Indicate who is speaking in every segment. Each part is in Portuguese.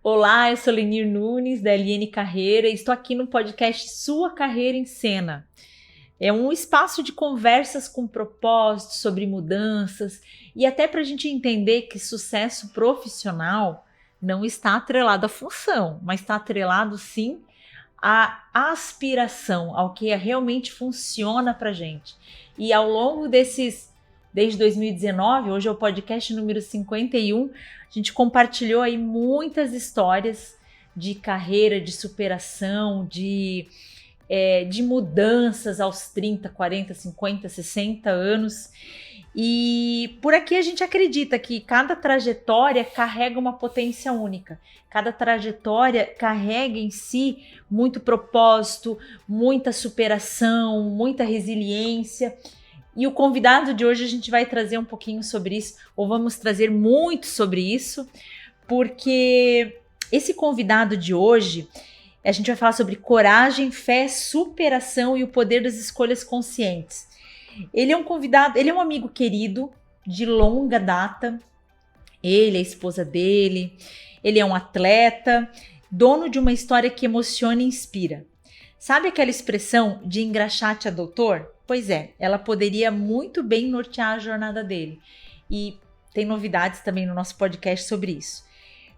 Speaker 1: Olá, eu sou Lenir Nunes, da LN Carreira, e estou aqui no podcast Sua Carreira em Cena. É um espaço de conversas com propósitos sobre mudanças e até para a gente entender que sucesso profissional não está atrelado à função, mas está atrelado sim à aspiração, ao que realmente funciona para a gente. E ao longo desde 2019, hoje é o podcast número 51, a gente compartilhou aí muitas histórias de carreira, de superação, de mudanças aos 30, 40, 50, 60 anos. E por aqui a gente acredita que cada trajetória carrega uma potência única. Cada trajetória carrega em si muito propósito, muita superação, muita resiliência. E o convidado de hoje a gente vai trazer um pouquinho sobre isso, ou vamos trazer muito sobre isso, porque esse convidado de hoje, a gente vai falar sobre coragem, fé, superação e o poder das escolhas conscientes. Ele é um convidado, ele é um amigo querido de longa data, ele, a esposa dele, ele é um atleta, dono de uma história que emociona e inspira. Sabe aquela expressão de engraxate a doutor? Pois é, ela poderia muito bem nortear a jornada dele. E tem novidades também no nosso podcast sobre isso.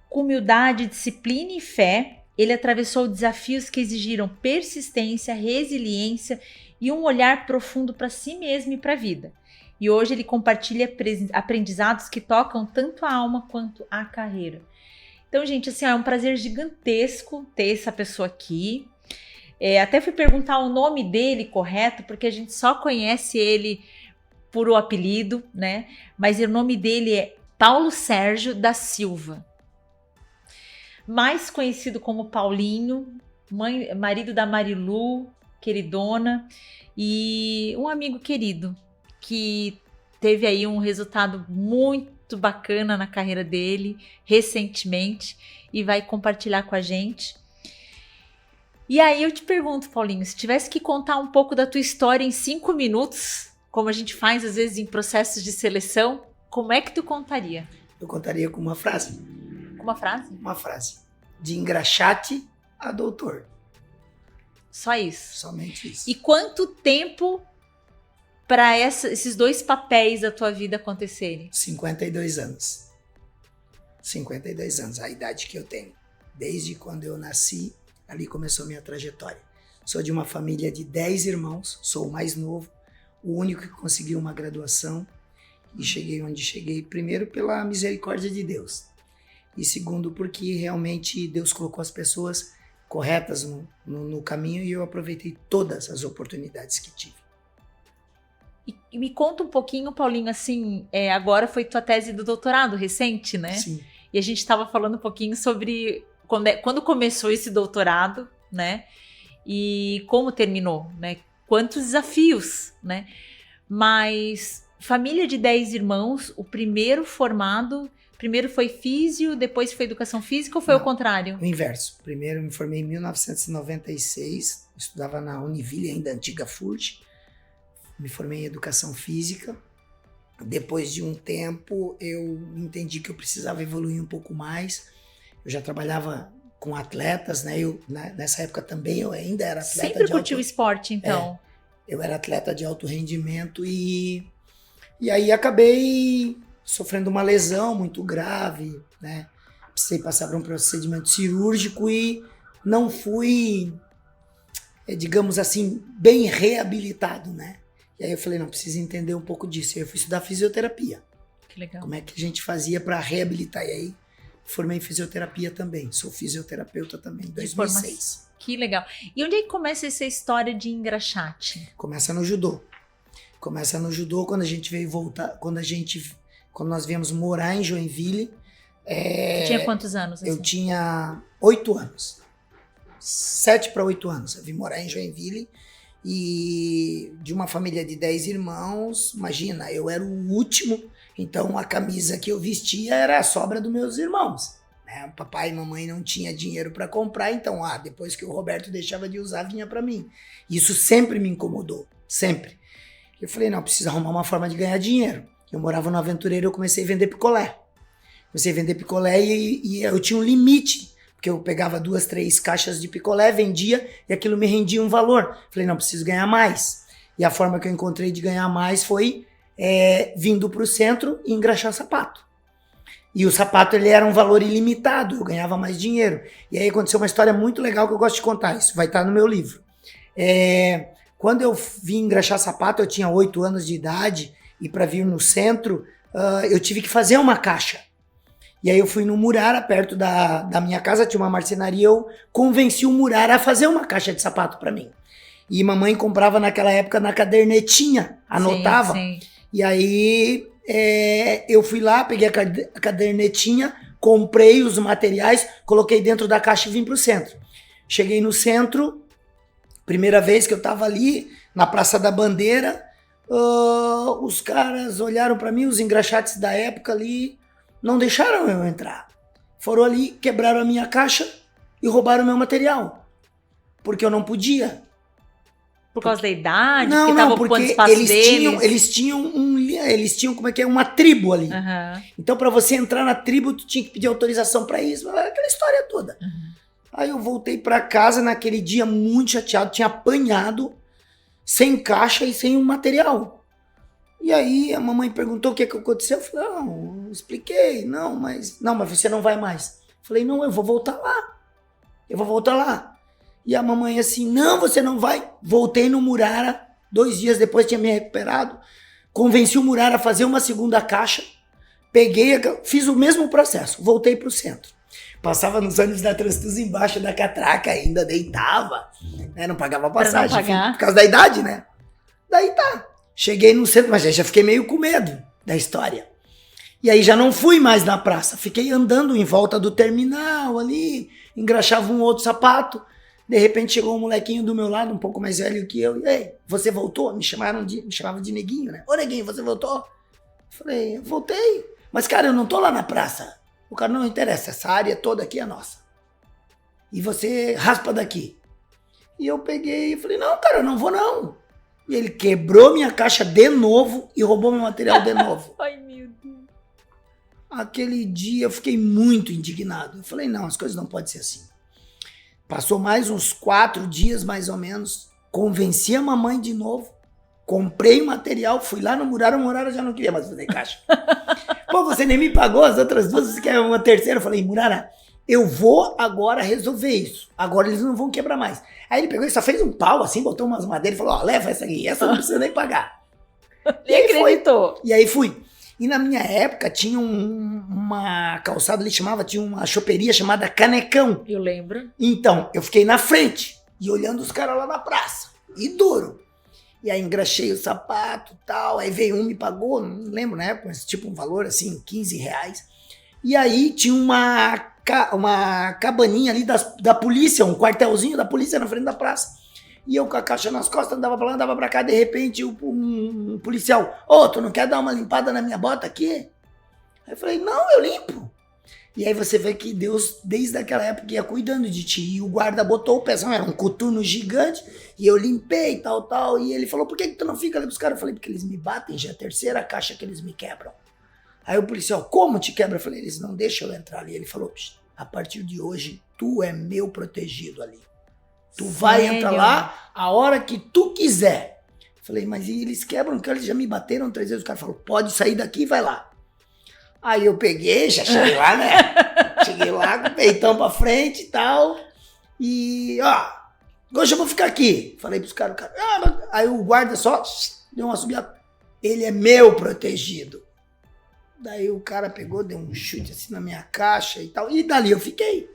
Speaker 1: Com humildade, disciplina e fé, ele atravessou desafios que exigiram persistência, resiliência e um olhar profundo para si mesmo e para a vida. E hoje ele compartilha aprendizados que tocam tanto a alma quanto a carreira. Então, gente, assim, é um prazer gigantesco ter essa pessoa aqui. Até fui perguntar o nome dele correto, porque a gente só conhece ele por o apelido, né? Mas o nome dele é Paulo Sérgio da Silva. Mais conhecido como Paulinho, marido da Marilu, queridona, e um amigo querido que teve aí um resultado muito bacana na carreira dele recentemente e vai compartilhar com a gente. E aí eu te pergunto, Paulinho, se tivesse que contar um pouco da tua história em 5 minutos, como a gente faz às vezes em processos de seleção, como é que tu contaria?
Speaker 2: Eu contaria com uma frase.
Speaker 1: Com uma frase?
Speaker 2: Uma frase. De engraxate a doutor.
Speaker 1: Só isso?
Speaker 2: Somente isso.
Speaker 1: E quanto tempo para esses dois papéis da tua vida acontecerem?
Speaker 2: 52 anos. 52 anos, a idade que eu tenho. Desde quando eu nasci, ali começou minha trajetória. Sou de uma família de 10 irmãos, sou o mais novo, o único que conseguiu uma graduação e cheguei onde cheguei, primeiro pela misericórdia de Deus e segundo porque realmente Deus colocou as pessoas corretas no caminho e eu aproveitei todas as oportunidades que tive.
Speaker 1: E me conta um pouquinho, Paulinho, assim, agora foi tua tese do doutorado recente, né?
Speaker 2: Sim.
Speaker 1: E a gente estava falando um pouquinho sobre quando começou esse doutorado, né? E como terminou, né? Quantos desafios, né? Mas família de 10 irmãos, o primeiro foi físio, depois foi educação física ou foi o contrário?
Speaker 2: O inverso. Primeiro me formei em 1996, estudava na Univille, ainda antiga FURT. Me formei em educação física. Depois de um tempo, eu entendi que eu precisava evoluir um pouco mais. Eu já trabalhava com atletas, né? Nessa época também eu ainda era atleta.
Speaker 1: Sempre curtiu esporte, então?
Speaker 2: Eu era atleta de alto rendimento e aí acabei sofrendo uma lesão muito grave, né? Precisei passar por um procedimento cirúrgico e não fui, digamos assim, bem reabilitado, né? E aí eu falei, não, preciso entender um pouco disso. E aí eu fui estudar fisioterapia.
Speaker 1: Que legal.
Speaker 2: Como é que a gente fazia para reabilitar? E aí formei em fisioterapia também. Sou fisioterapeuta também, em 2006.
Speaker 1: Que legal. E onde é que começa essa história de engraxate?
Speaker 2: Começa no judô. Quando a gente veio voltar, quando nós viemos morar em Joinville.
Speaker 1: Tu tinha quantos anos? Assim?
Speaker 2: Eu tinha 8 anos. 7 para 8 anos. Eu vim morar em Joinville e de uma família de 10 irmãos. Imagina, eu era o último, então a camisa que eu vestia era a sobra dos meus irmãos. Né? Papai e mamãe não tinha dinheiro para comprar, então depois que o Roberto deixava de usar, vinha para mim. Isso sempre me incomodou, sempre. Eu falei, não, preciso arrumar uma forma de ganhar dinheiro. Eu morava no Aventureiro, eu comecei a vender picolé. E eu tinha um limite Porque eu pegava 2, 3 caixas de picolé, vendia e aquilo me rendia um valor. Falei, não, preciso ganhar mais. E a forma que eu encontrei de ganhar mais foi vindo para o centro e engraxar sapato. E o sapato ele era um valor ilimitado, eu ganhava mais dinheiro. E aí aconteceu uma história muito legal que eu gosto de contar, isso vai estar no meu livro. Quando eu vim engraxar sapato, eu tinha 8 anos de idade, e para vir no centro, eu tive que fazer uma caixa. E aí eu fui no Murara, perto da minha casa, tinha uma marcenaria, eu convenci o Murara a fazer uma caixa de sapato para mim. E mamãe comprava naquela época na cadernetinha, anotava.
Speaker 1: Sim, sim.
Speaker 2: E aí eu fui lá, peguei a cadernetinha, comprei os materiais, coloquei dentro da caixa e vim pro centro. Cheguei no centro, primeira vez que eu tava ali, na Praça da Bandeira, os caras olharam para mim, os engraxates da época ali, não deixaram eu entrar. Foram ali, quebraram a minha caixa e roubaram o meu material. Porque eu não podia.
Speaker 1: Por causa da idade?
Speaker 2: Não,
Speaker 1: porque tava
Speaker 2: porque
Speaker 1: ocupando espaço
Speaker 2: eles tinham como é que é, uma tribo ali.
Speaker 1: Uhum.
Speaker 2: Então, para você entrar na tribo, tu tinha que pedir autorização para isso, aquela história toda.
Speaker 1: Uhum.
Speaker 2: Aí eu voltei para casa naquele dia muito chateado, tinha apanhado, sem caixa e sem um material. E aí a mamãe perguntou o que aconteceu. Eu falei, não, expliquei, mas você não vai mais. Eu falei, não, eu vou voltar lá. E a mamãe assim, não, você não vai. Voltei no Murara, 2 dias depois tinha me recuperado, convenci o Murara a fazer uma segunda caixa, fiz o mesmo processo, voltei pro centro. Passava nos ônibus da Transtuz embaixo da catraca, ainda deitava, né? Não pagava passagem, por causa da idade, né? Daí tá. Cheguei no centro, mas já fiquei meio com medo da história. E aí já não fui mais na praça. Fiquei andando em volta do terminal ali, engraxava um outro sapato. De repente chegou um molequinho do meu lado, um pouco mais velho que eu. E aí, você voltou? Me chamavam de Neguinho, né? Ô, Neguinho, você voltou? Falei, voltei. Mas, cara, eu não tô lá na praça. O cara não interessa, essa área toda aqui é nossa. E você raspa daqui. E eu peguei e falei, não, cara, eu não vou não. E ele quebrou minha caixa de novo e roubou meu material de novo.
Speaker 1: Ai, meu Deus.
Speaker 2: Aquele dia eu fiquei muito indignado. Eu falei, não, as coisas não podem ser assim. Passou mais uns 4 dias, mais ou menos. Convenci a mamãe de novo. Comprei o material, fui lá no Murara. O Murara já não queria mais fazer caixa. Pô, você nem me pagou as outras 2, você quer uma terceira? Eu falei, Murara, eu vou agora resolver isso. Agora eles não vão quebrar mais. Aí ele pegou e só fez um pau assim, botou umas madeiras e falou, ó, leva essa aqui, essa não precisa nem pagar.
Speaker 1: E acreditou.
Speaker 2: E aí fui. E na minha época tinha uma calçada, tinha uma choperia chamada Canecão.
Speaker 1: Eu lembro.
Speaker 2: Então, eu fiquei na frente e olhando os caras lá na praça. E duro. E aí engraxei o sapato e tal. Aí veio me pagou, não lembro na época, mas tipo um valor assim, R$15. E aí tinha uma cabaninha ali da polícia, um quartelzinho da polícia na frente da praça. E eu com a caixa nas costas, andava pra lá, andava pra cá, de repente um policial, tu não quer dar uma limpada na minha bota aqui? Aí eu falei, não, eu limpo. E aí você vê que Deus, desde aquela época, ia cuidando de ti. E o guarda botou o pezão, era um coturno gigante, e eu limpei e tal. E ele falou, por que tu não fica ali pros caras? Eu falei, porque eles me batem, já é a 3ª caixa que eles me quebram. Aí o policial, como te quebra? Eu falei, eles não deixam eu entrar ali. Ele falou, a partir de hoje, tu é meu protegido ali. Tu vai entrar lá a hora que tu quiser. Eu falei, mas e eles quebram? Eles já me bateram 3 vezes. O cara falou, pode sair daqui e vai lá. Aí eu peguei, já cheguei lá, né? Cheguei lá com o peitão pra frente e tal. E, hoje eu vou ficar aqui. Falei pros caras, aí o guarda só deu uma subida. Ele é meu protegido. Daí o cara pegou, deu um chute assim na minha caixa e tal. E dali eu fiquei.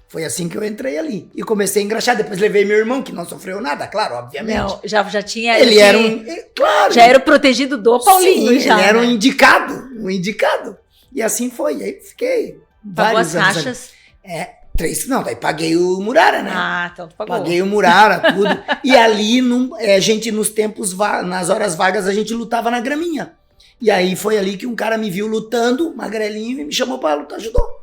Speaker 2: Foi assim que eu entrei ali. E comecei a engraxar. Depois levei meu irmão, que não sofreu nada, claro, obviamente.
Speaker 1: Não, já tinha...
Speaker 2: Ele era claro.
Speaker 1: Já era o protegido do Paulinho.
Speaker 2: Sim, ele era um indicado. E assim foi. E aí fiquei
Speaker 1: Pagou as caixas?
Speaker 2: 3, não, daí paguei o Murara, né?
Speaker 1: Então tu pagou.
Speaker 2: Paguei o Murara, tudo. E ali, a gente, nos tempos, nas horas vagas, a gente lutava na graminha. E aí foi ali que um cara me viu lutando, magrelinho, e me chamou pra lutar judô.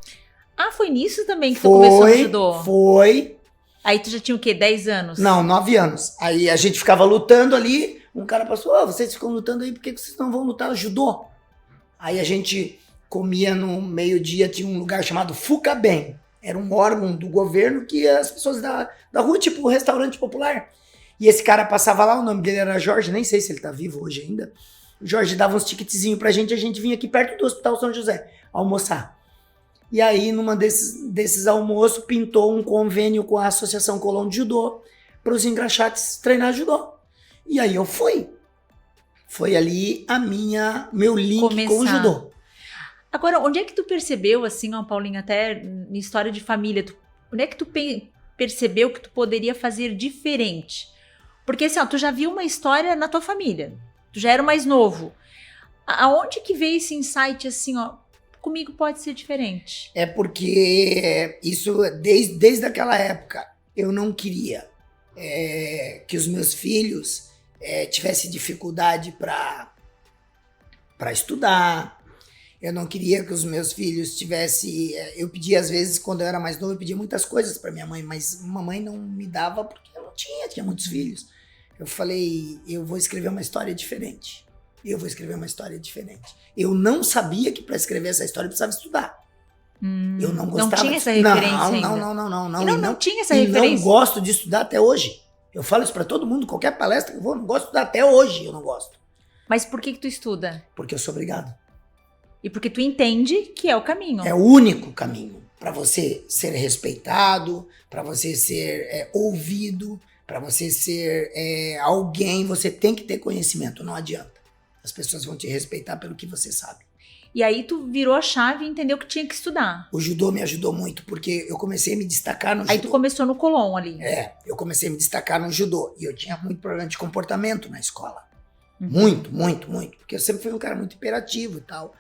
Speaker 1: Foi nisso também que tu começou no judô?
Speaker 2: Foi.
Speaker 1: Aí tu já tinha o quê? 10 anos?
Speaker 2: Não, 9 anos. Aí a gente ficava lutando ali, um cara passou, vocês ficam lutando aí, por que vocês não vão lutar judô? Aí a gente comia no meio-dia, tinha um lugar chamado Fucaben. Era um órgão do governo que as pessoas da rua, tipo um restaurante popular. E esse cara passava lá, o nome dele era Jorge, nem sei se ele tá vivo hoje ainda. O Jorge dava uns ticketzinhos pra gente, a gente vinha aqui perto do Hospital São José almoçar. E aí, numa desses almoços, pintou um convênio com a Associação Colón de Judô para os engraxates treinar judô. E aí eu fui. Foi ali meu link com o judô.
Speaker 1: Agora, onde é que tu percebeu, assim, ó, Paulinho, até em história de família, onde é que tu percebeu que tu poderia fazer diferente? Porque, assim, ó, tu já viu uma história na tua família, tu já era o mais novo. Aonde que veio esse insight, assim, ó, comigo pode ser diferente?
Speaker 2: É porque isso, desde aquela época, eu não queria que os meus filhos tivessem dificuldade para estudar. Eu não queria que os meus filhos tivessem... Eu pedia, às vezes, quando eu era mais novo, eu pedia muitas coisas para minha mãe, mas mamãe não me dava porque eu não tinha muitos filhos. Eu falei, eu vou escrever uma história diferente. Eu vou escrever uma história diferente. Eu não sabia que para escrever essa história eu precisava estudar. Eu não gostava.
Speaker 1: Não tinha essa referência ainda?
Speaker 2: Não.
Speaker 1: Não tinha essa referência?
Speaker 2: E não gosto de estudar até hoje. Eu falo isso para todo mundo, qualquer palestra que eu vou, não gosto de estudar até hoje, eu não gosto.
Speaker 1: Mas por que tu estuda?
Speaker 2: Porque eu sou obrigado.
Speaker 1: E porque tu entende que é o caminho.
Speaker 2: É o único caminho para você ser respeitado, para você ser ouvido, para você ser alguém, você tem que ter conhecimento, não adianta. As pessoas vão te respeitar pelo que você sabe.
Speaker 1: E aí tu virou a chave e entendeu que tinha que estudar.
Speaker 2: O judô me ajudou muito, porque eu comecei a me destacar no judô.
Speaker 1: Aí tu começou no Colón ali.
Speaker 2: Eu comecei a me destacar no judô. E eu tinha muito problema de comportamento na escola.
Speaker 1: Uhum.
Speaker 2: Muito. Porque eu sempre fui um cara muito hiperativo e tal.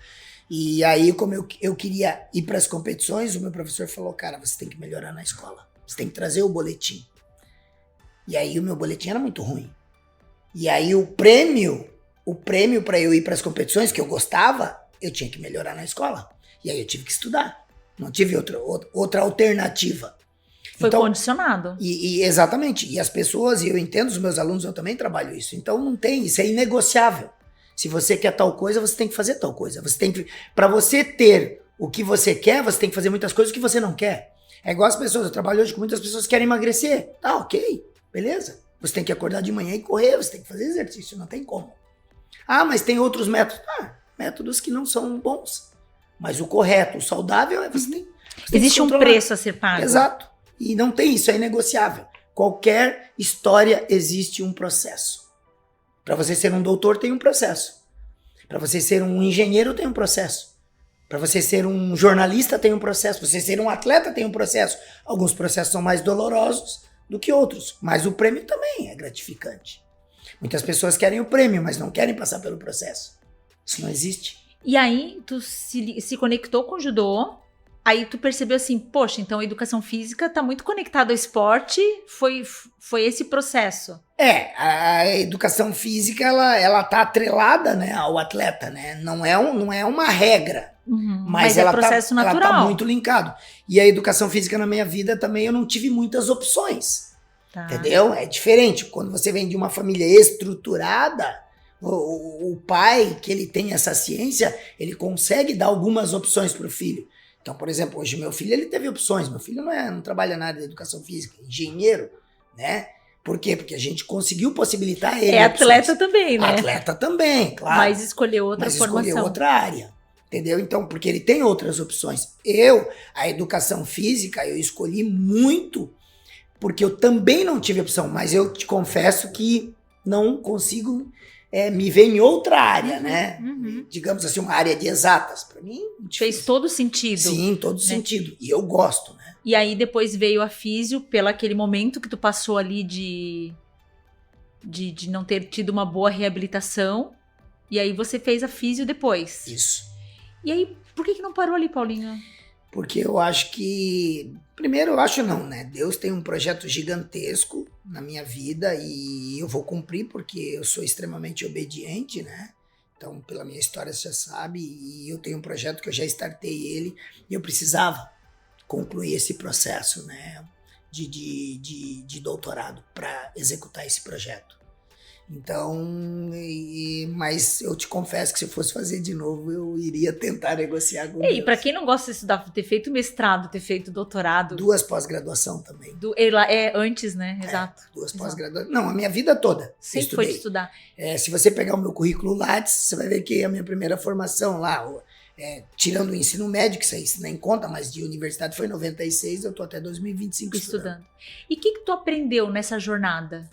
Speaker 2: E aí, como eu queria ir para as competições, o meu professor falou, cara, você tem que melhorar na escola. Você tem que trazer o boletim. E aí o meu boletim era muito ruim. E aí o prêmio para eu ir para as competições, que eu gostava, eu tinha que melhorar na escola. E aí eu tive que estudar. Não tive outra alternativa.
Speaker 1: Foi
Speaker 2: então,
Speaker 1: condicionado.
Speaker 2: Exatamente. E as pessoas, e eu entendo os meus alunos, eu também trabalho isso. Então não tem, isso é inegociável. Se você quer tal coisa, você tem que fazer tal coisa. Para você ter o que você quer, você tem que fazer muitas coisas que você não quer. É igual as pessoas, eu trabalho hoje com muitas pessoas que querem emagrecer. Tá, ok, beleza. Você tem que acordar de manhã e correr, você tem que fazer exercício, não tem como. Ah, mas tem outros métodos. Métodos que não são bons. Mas o correto, o saudável, você tem
Speaker 1: Existe um preço a ser pago.
Speaker 2: Exato. E não tem isso, é inegociável. Qualquer história existe um processo. Para você ser um doutor, tem um processo. Para você ser um engenheiro, tem um processo. Para você ser um jornalista, tem um processo. Para você ser um atleta, tem um processo. Alguns processos são mais dolorosos do que outros, mas o prêmio também é gratificante. Muitas pessoas querem o prêmio, mas não querem passar pelo processo. Isso não existe.
Speaker 1: E aí, tu se conectou com o judô, aí tu percebeu assim, poxa, então a educação física tá muito conectada ao esporte, foi esse processo.
Speaker 2: A educação física, ela tá atrelada, né, ao atleta, né? Não é uma regra,
Speaker 1: mas ela é processo natural.
Speaker 2: Ela tá muito linkado. E a educação física na minha vida também, eu não tive muitas opções, entendeu? É diferente. Quando você vem de uma família estruturada, o pai, que ele tem essa ciência, ele consegue dar algumas opções pro filho. Então, por exemplo, hoje meu filho, ele teve opções. Meu filho não trabalha na área da educação física, engenheiro, né? Por quê? Porque a gente conseguiu possibilitar ele.
Speaker 1: É atleta também, né?
Speaker 2: Atleta também, claro.
Speaker 1: Mas escolheu outra formação.
Speaker 2: Escolheu outra área, entendeu? Então, porque ele tem outras opções. A educação física, eu escolhi muito porque eu também não tive opção, mas eu te confesso que não consigo me ver em outra área, né? Digamos assim, uma área de exatas. Para mim,
Speaker 1: fez todo sentido.
Speaker 2: Sim, todo sentido. E eu gosto, né?
Speaker 1: E aí depois veio a físio, pelo aquele momento que tu passou ali de não ter tido uma boa reabilitação. E aí você fez a físio depois.
Speaker 2: Isso.
Speaker 1: E aí, por que não parou ali, Paulinho?
Speaker 2: Porque eu acho que... Primeiro, eu acho não, né? Deus tem um projeto gigantesco na minha vida e eu vou cumprir porque eu sou extremamente obediente, né? Então, pela minha história, você já sabe. E eu tenho um projeto que eu já startei ele e eu precisava concluir esse processo, né? De doutorado para executar esse projeto. Então, Mas eu te confesso que se eu fosse fazer de novo, eu iria tentar negociar com
Speaker 1: E
Speaker 2: Deus.
Speaker 1: para quem não gosta de estudar, ter feito mestrado, ter feito doutorado.
Speaker 2: 2 pós-graduação também.
Speaker 1: Antes, né? Exato.
Speaker 2: 2 pós-graduações. Não, a minha vida toda.
Speaker 1: Sempre foi de estudar.
Speaker 2: Se você pegar o meu currículo Lattes, você vai ver que a minha primeira formação lá, tirando o ensino médio, que isso aí nem conta, mas de universidade foi em 96, eu tô até 2025 estudando.
Speaker 1: E o que tu aprendeu nessa jornada?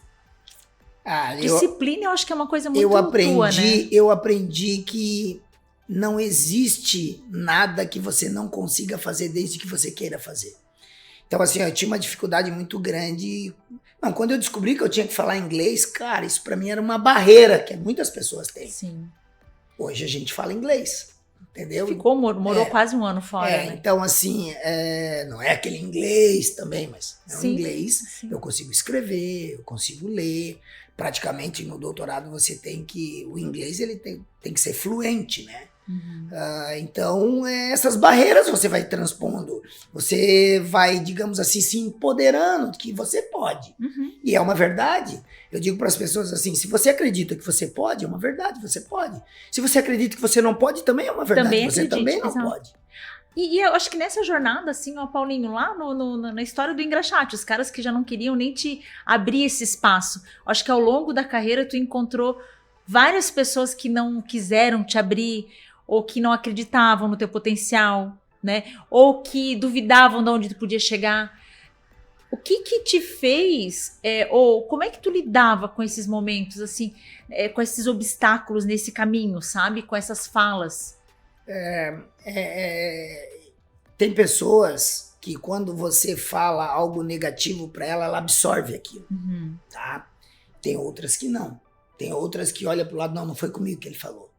Speaker 1: Disciplina eu acho que é uma coisa muito tua, né?
Speaker 2: Eu aprendi que não existe nada que você não consiga fazer desde que você queira fazer. Então, assim, eu tinha uma dificuldade muito grande. Não, quando eu descobri que eu tinha que falar inglês, cara, isso pra mim era uma barreira que muitas pessoas têm.
Speaker 1: Sim.
Speaker 2: Hoje a gente fala inglês, entendeu?
Speaker 1: Morou quase um ano fora, né?
Speaker 2: Então, assim, não é aquele inglês também, mas é um inglês.
Speaker 1: Sim.
Speaker 2: Eu consigo escrever, eu consigo ler. Praticamente no doutorado você o inglês ele tem que ser fluente, né?
Speaker 1: Uhum.
Speaker 2: Então essas barreiras você vai transpondo, você vai, digamos assim, se empoderando que você pode.
Speaker 1: Uhum.
Speaker 2: E é uma verdade. Eu digo para as pessoas assim, se você acredita que você pode, é uma verdade, você pode. Se você acredita que você não pode, também é uma verdade, você também não pode.
Speaker 1: E eu acho que nessa jornada, assim, ó, Paulinho, lá na história do Engraxate, os caras que já não queriam nem te abrir esse espaço. Acho que ao longo da carreira tu encontrou várias pessoas que não quiseram te abrir, ou que não acreditavam no teu potencial, né? Ou que duvidavam de onde tu podia chegar. O que te fez, ou como é que tu lidava com esses momentos, assim, com esses obstáculos nesse caminho, sabe? Com essas falas?
Speaker 2: Tem pessoas que quando você fala algo negativo para ela, ela absorve aquilo, tá? Tem outras que não. Tem outras que olham pro lado, não foi comigo que ele falou.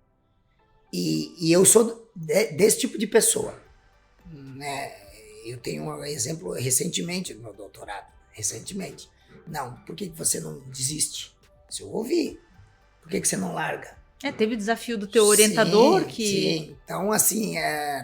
Speaker 2: E eu sou desse tipo de pessoa, né? Eu tenho um exemplo recentemente no meu doutorado, Não, por que você não desiste? Se eu ouvir, por que você não larga?
Speaker 1: Teve o desafio do teu orientador
Speaker 2: Sim. Então, assim,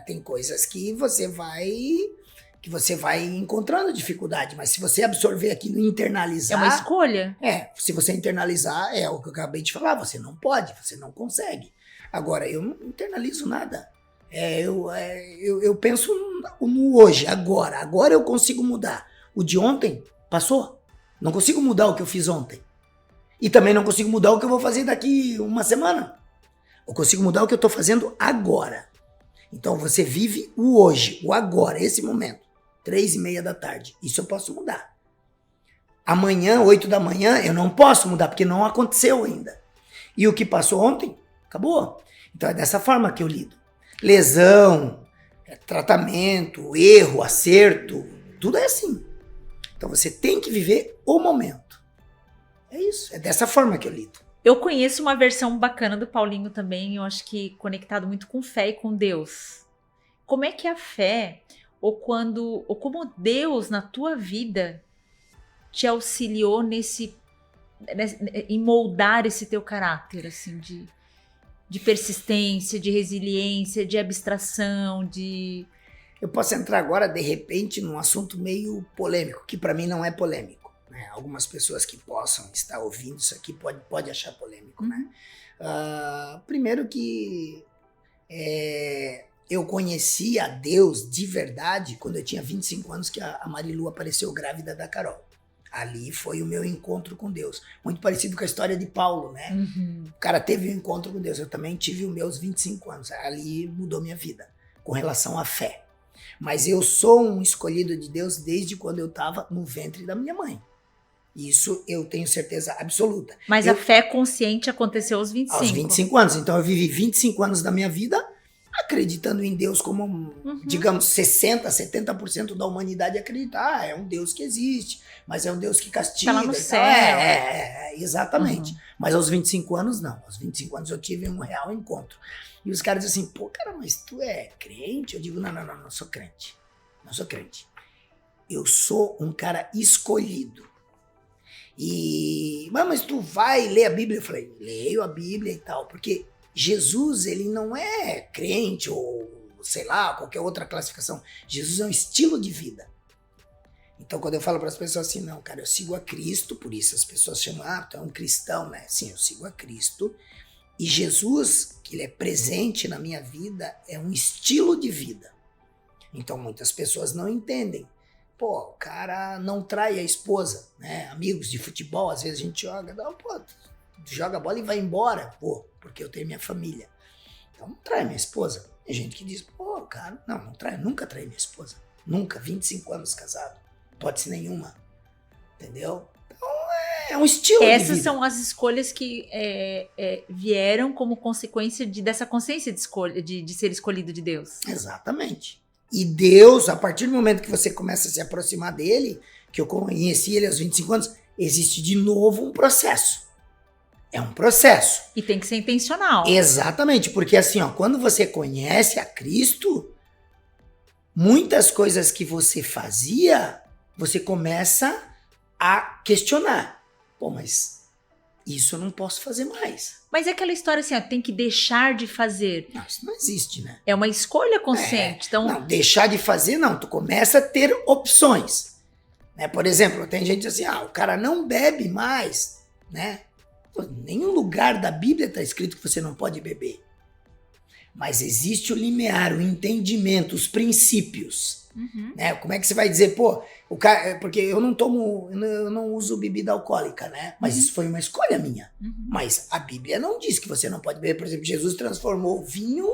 Speaker 2: tem coisas que você vai encontrando dificuldade, mas se você absorver aquilo e internalizar...
Speaker 1: É uma escolha.
Speaker 2: Se você internalizar, é o que eu acabei de falar, você não pode, você não consegue. Agora, eu não internalizo nada. Eu penso no hoje, agora eu consigo mudar. O de ontem passou, não consigo mudar o que eu fiz ontem. E também não consigo mudar o que eu vou fazer daqui uma semana. Eu consigo mudar o que eu estou fazendo agora. Então você vive o hoje, o agora, esse momento. 3:30 da tarde. Isso eu posso mudar. Amanhã, 8 da manhã, eu não posso mudar, porque não aconteceu ainda. E o que passou ontem, acabou. Então é dessa forma que eu lido. Lesão, tratamento, erro, acerto, tudo é assim. Então você tem que viver o momento. É isso, é dessa forma que eu lido.
Speaker 1: Eu conheço uma versão bacana do Paulinho também, eu acho que conectado muito com fé e com Deus. Como é que a fé, ou como Deus na tua vida te auxiliou em moldar esse teu caráter, assim, de persistência, de resiliência, de abstração, de...
Speaker 2: Eu posso entrar agora, de repente, num assunto meio polêmico, que para mim não é polêmico. Algumas pessoas que possam estar ouvindo isso aqui pode achar polêmico, né? Primeiro que eu conheci a Deus de verdade quando eu tinha 25 anos, que a Marilu apareceu grávida da Carol. Ali foi o meu encontro com Deus. Muito parecido com a história de Paulo, né? O cara teve um encontro com Deus. Eu também tive os meus 25 anos. Ali mudou minha vida com relação à fé. Mas eu sou um escolhido de Deus desde quando eu estava no ventre da minha mãe. Isso eu tenho certeza absoluta.
Speaker 1: Mas a fé consciente aconteceu aos 25.
Speaker 2: Aos 25 anos. Então eu vivi 25 anos da minha vida acreditando em Deus como, digamos, 60%, 70% da humanidade acredita. É um Deus que existe, mas é um Deus que castiga.
Speaker 1: Tá lá no céu.
Speaker 2: Exatamente. Mas aos 25 anos, não. Aos 25 anos eu tive um real encontro. E os caras dizem assim, pô, cara, mas tu é crente? Eu digo, não sou crente. Não sou crente. Eu sou um cara escolhido. Mas tu vai ler a Bíblia? Eu falei, leio a Bíblia e tal, porque Jesus, ele não é crente ou, sei lá, qualquer outra classificação. Jesus é um estilo de vida. Então, quando eu falo para as pessoas assim, não, cara, eu sigo a Cristo, por isso as pessoas chamam, tu é um cristão, né? Sim, eu sigo a Cristo E Jesus, que ele é presente na minha vida, é um estilo de vida. Então muitas pessoas não entendem. Pô, o cara não trai a esposa, né? Amigos de futebol, às vezes a gente joga, não, pô, tu joga a bola e vai embora, pô, porque eu tenho minha família. Então não trai minha esposa. Tem gente que diz, pô, cara, não trai, nunca trai minha esposa. Nunca, 25 anos casado. Pode ser nenhuma. Entendeu? Então é um estilo de vida.
Speaker 1: Essas são as escolhas que vieram como consequência dessa consciência de escolha, de ser escolhido de Deus.
Speaker 2: Exatamente. E Deus, a partir do momento que você começa a se aproximar dele, que eu conheci ele aos 25 anos, existe de novo um processo. É um processo.
Speaker 1: E tem que ser intencional.
Speaker 2: Exatamente, porque assim, ó, quando você conhece a Cristo, muitas coisas que você fazia, você começa a questionar. Pô, mas isso eu não posso fazer mais.
Speaker 1: Mas é aquela história assim, ó, tem que deixar de fazer.
Speaker 2: Não, isso não existe, né?
Speaker 1: É uma escolha consciente. Então,
Speaker 2: não, deixar de fazer não, tu começa a ter opções. Né? Por exemplo, tem gente assim, o cara não bebe mais, né? Pô, em nenhum lugar da Bíblia está escrito que você não pode beber. Mas existe o limiar, o entendimento, os princípios. Né? Como é que você vai dizer, pô, o cara, porque eu não uso bebida alcoólica, né? Mas isso foi uma escolha minha. Mas a Bíblia não diz que você não pode beber. Por exemplo, Jesus transformou vinho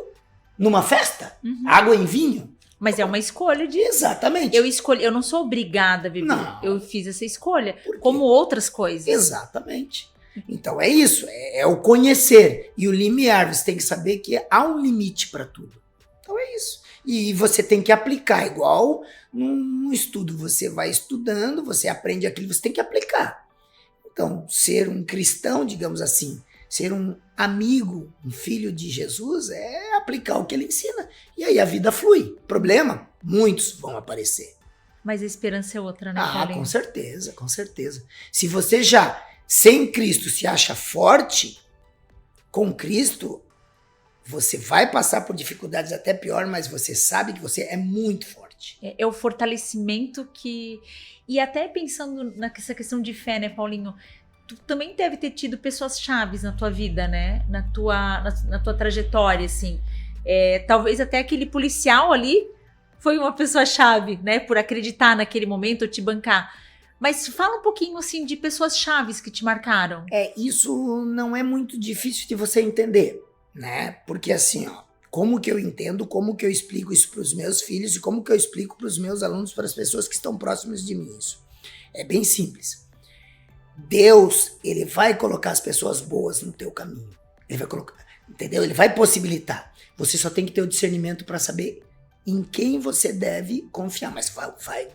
Speaker 2: numa festa, água em vinho.
Speaker 1: Mas é uma escolha de...
Speaker 2: Exatamente.
Speaker 1: Eu não sou obrigada a beber.
Speaker 2: Não.
Speaker 1: Eu fiz essa escolha,
Speaker 2: Por quê?
Speaker 1: como outras coisas.
Speaker 2: Exatamente. Então é isso, é o conhecer. E o limiar, você tem que saber que há um limite para tudo. Então é isso. E você tem que aplicar, igual num estudo. Você vai estudando, você aprende aquilo, você tem que aplicar. Então, ser um cristão, digamos assim, ser um amigo, um filho de Jesus, é aplicar o que ele ensina. E aí a vida flui. Problema? Muitos vão aparecer.
Speaker 1: Mas a esperança é outra, né, Paulinho?
Speaker 2: Com certeza, com certeza. Se você já, sem Cristo, se acha forte, com Cristo, você vai passar por dificuldades até pior, mas você sabe que você é muito forte.
Speaker 1: É o fortalecimento que... E até pensando nessa questão de fé, né, Paulinho? Tu também deve ter tido pessoas chaves na tua vida, né? Na tua trajetória, assim. Talvez até aquele policial ali foi uma pessoa chave, né? Por acreditar naquele momento ou te bancar. Mas fala um pouquinho, assim, de pessoas chaves que te marcaram.
Speaker 2: Isso não é muito difícil de você entender, né? Porque assim, ó, como que eu entendo, como que eu explico isso para os meus filhos e como que eu explico para os meus alunos, para as pessoas que estão próximas de mim isso? É bem simples. Deus, ele vai colocar as pessoas boas no teu caminho. Ele vai colocar, entendeu? Ele vai possibilitar. Você só tem que ter o discernimento para saber em quem você deve confiar. Mas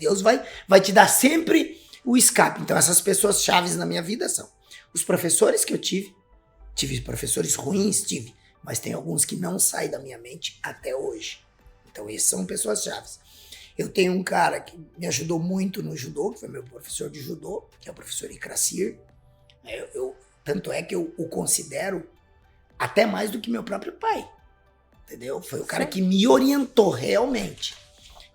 Speaker 2: Deus vai te dar sempre o escape. Então essas pessoas chaves na minha vida são os professores que eu tive professores ruins, mas tem alguns que não saem da minha mente até hoje. Então esses são pessoas chaves. Eu tenho um cara que me ajudou muito no judô, que foi meu professor de judô, que é o professor Icracir. Tanto é que eu o considero até mais do que meu próprio pai. Entendeu? Foi o cara que me orientou realmente.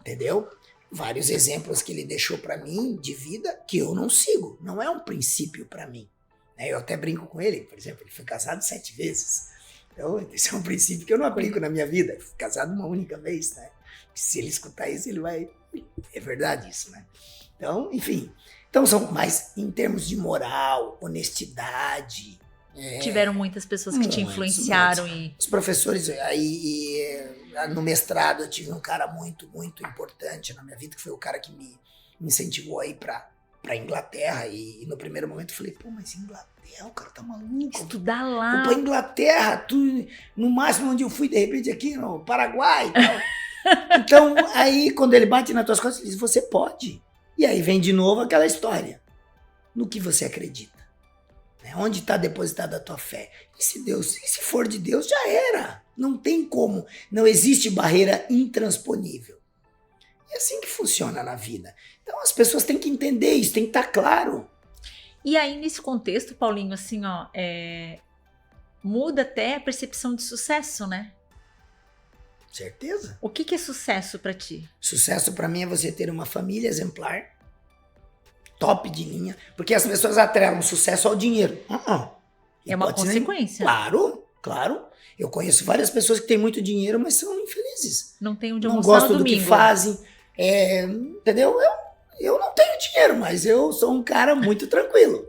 Speaker 2: Entendeu? Vários exemplos que ele deixou para mim de vida que eu não sigo. Não é um princípio para mim. Eu até brinco com ele, por exemplo, ele foi casado 7 vezes. Então, esse é um princípio que eu não aplico na minha vida. Eu fui casado uma única vez, né? Se ele escutar isso, ele vai... É verdade isso, né? Então, enfim. Então, mas em termos de moral, honestidade...
Speaker 1: Tiveram muitas pessoas que te influenciaram.
Speaker 2: Os professores, no mestrado, eu tive um cara muito, muito importante na minha vida, que foi o cara que me incentivou a ir pra Inglaterra, e no primeiro momento eu falei, pô, mas Inglaterra, o cara tá maluco.
Speaker 1: Estudar lá.
Speaker 2: Pô, pra Inglaterra, no máximo onde eu fui, de repente, aqui no Paraguai e tal. Então, aí, quando ele bate nas tuas costas, ele diz, você pode. E aí vem de novo aquela história. No que você acredita? Onde está depositada a tua fé? E se for de Deus, já era. Não tem como. Não existe barreira intransponível. É assim que funciona na vida. Então as pessoas têm que entender isso, tem que estar claro.
Speaker 1: E aí, nesse contexto, Paulinho, assim, ó, muda até a percepção de sucesso, né?
Speaker 2: Certeza.
Speaker 1: O que é sucesso pra ti?
Speaker 2: Sucesso pra mim é você ter uma família exemplar, top de linha, porque as pessoas atrelam sucesso ao dinheiro.
Speaker 1: É uma consequência.
Speaker 2: Claro, Claro. Eu conheço várias pessoas que têm muito dinheiro, mas são infelizes.
Speaker 1: Não tem onde
Speaker 2: Não
Speaker 1: almoçar no
Speaker 2: gostam do que
Speaker 1: domingo.
Speaker 2: fazem. Entendeu? Eu não tenho dinheiro, mas eu sou um cara muito tranquilo.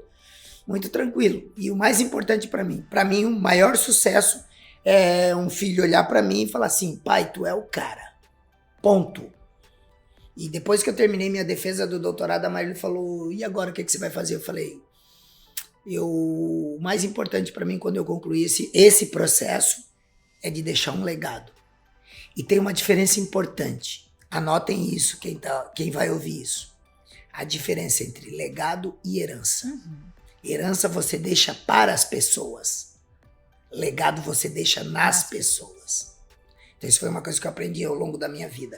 Speaker 2: Muito tranquilo. E o mais importante para mim, o maior sucesso é um filho olhar para mim e falar assim, pai, tu é o cara. Ponto. E depois que eu terminei minha defesa do doutorado, a Marília falou, e agora o que você vai fazer? Eu falei, o mais importante para mim quando eu concluí esse processo é de deixar um legado. E tem uma diferença importante. Anotem isso, quem vai ouvir isso. A diferença entre legado e herança. Herança você deixa para as pessoas. Legado você deixa nas pessoas. Então isso foi uma coisa que eu aprendi ao longo da minha vida.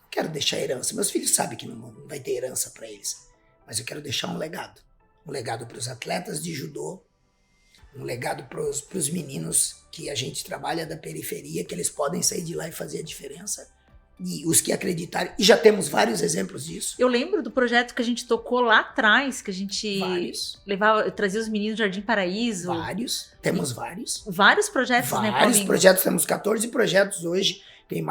Speaker 2: Não quero deixar herança. Meus filhos sabem que não vai ter herança para eles. Mas eu quero deixar um legado. Um legado para os atletas de judô. Um legado para os meninos que a gente trabalha da periferia, que eles podem sair de lá e fazer a diferença. E os que acreditarem, e já temos vários exemplos disso.
Speaker 1: Eu lembro do projeto que a gente tocou lá atrás, que a gente trazia os meninos do Jardim Paraíso.
Speaker 2: Temos vários.
Speaker 1: Vários projetos, né, Paulinho?
Speaker 2: Vários projetos, temos 14 projetos hoje, tem